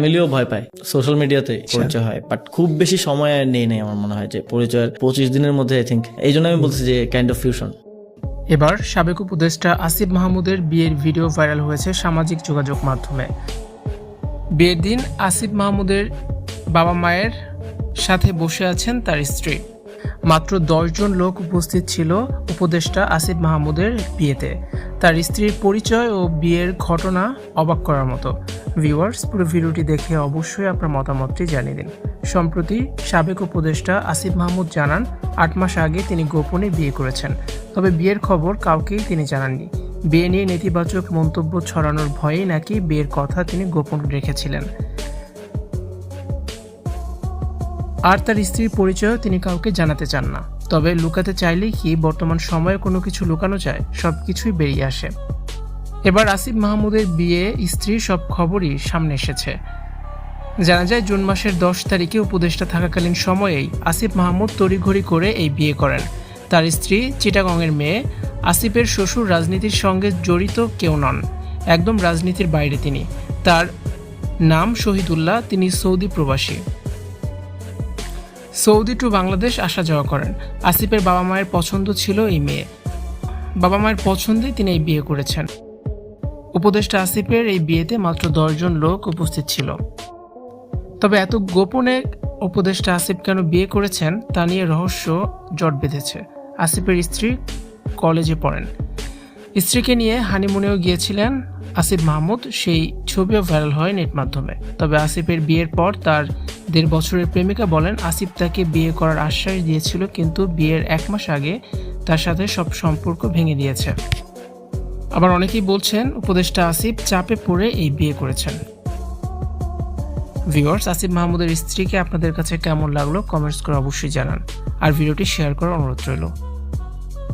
ফ্যামিলিও ভয় পায়, সোশ্যাল মিডিয়াতে পরিচয় হয়, বাট খুব বেশি সময় নেই নাই আমার মনে হয় যে পরিচয়ের 25 দিনের মধ্যে আই থিঙ্ক। এই জন্য আমি বলছি যে কাইন্ড অফ ফিউশন। এবার সাবেক উপদেষ্টা আসিফ মাহমুদের বিয়ের ভিডিও ভাইরাল হয়েছে সামাজিক যোগাযোগ মাধ্যমে। বিয়ের দিন আসিফ মাহমুদের বাবা মায়ের সাথে বসে আছেন তার স্ত্রী। মাত্র 10 জন লোক উপস্থিত ছিল উপদেষ্টা আসিফ মাহমুদের বিয়েতে। তার স্ত্রীর পরিচয় ও বিয়ের ঘটনা অবাক করার মতো। ভিউয়ার্স, পুরো ভিডিওটি দেখে অবশ্যই আপনার মতামতটি জানিয়ে দিন। সম্প্রতি সাবেক উপদেষ্টা আসিফ মাহমুদ জানান 8 মাস আগে তিনি গোপনে বিয়ে করেছেন, তবে বিয়ের খবর কাউকেই তিনি জানাননি। বিয়ে নিয়ে নেতিবাচক মন্তব্য ছড়ানোর ভয়েই নাকি বিয়ের কথা তিনি গোপন রেখেছিলেন। আর তার স্ত্রীর পরিচয়ও তিনি কাউকে জানাতে চান না। তবে লুকাতে চাইলেই কি বর্তমান সময়ে কোনো কিছু লুকানো যায়? সবকিছুই বেরিয়ে আসে। এবার আসিফ মাহমুদের বিয়ে স্ত্রীর সব খবরই সামনে এসেছে। জানা যায় জুন মাসের 10 তারিখে উপদেষ্টা থাকাকালীন সময়েই আসিফ মাহমুদ তড়িঘড়ি করে এই বিয়ে করেন। তার স্ত্রী চিটাগংয়ের মেয়ে। আসিফের শ্বশুর রাজনীতির সঙ্গে জড়িত কেউ নন, একদম রাজনীতির বাইরে তিনি। তার নাম শহীদুল্লাহ, তিনি সৌদি প্রবাসী। সৌদি টু বাংলাদেশ আসা যাওয়া করেন। আসিফের বাবা মায়ের পছন্দ ছিল এই মেয়ে। বাবা মায়ের পছন্দেই তিনি এই বিয়ে করেছেন। উপদেষ্টা আসিফের এই বিয়েতে মাত্র 10 জন লোক উপস্থিত ছিল। তবে এত গোপনে উপদেষ্টা আসিফ কেন বিয়ে করেছেন তা নিয়ে রহস্য জট বেঁধেছে। আসিফের স্ত্রী কলেজে পড়েন। স্ত্রীকে নিয়ে হানিমুনেও গিয়েছিলেন আসিফ মাহমুদ, সেই ছবিও ভাইরাল হয় নেট মাধ্যমে। তবে আসিফের বিয়ের পর তার 1.5 বছরের প্রেমিকা বলেন আসিফ তাকে বিয়ে করার আশ্বাস দিয়েছিল, কিন্তু বিয়ের 1 মাস আগে তার সাথে সব সম্পর্ক ভেঙে দিয়েছে। আবার অনেকেই বলছেন উপদেষ্টা আসিফ চাপে পড়ে এই বিয়ে করেছেন। ভিউয়ার্স, আসিফ মাহমুদের স্ত্রীকে আপনাদের কাছে কেমন লাগলো কমেন্টস করে অবশ্যই জানান, আর ভিডিওটি শেয়ার করার অনুরোধ রইল।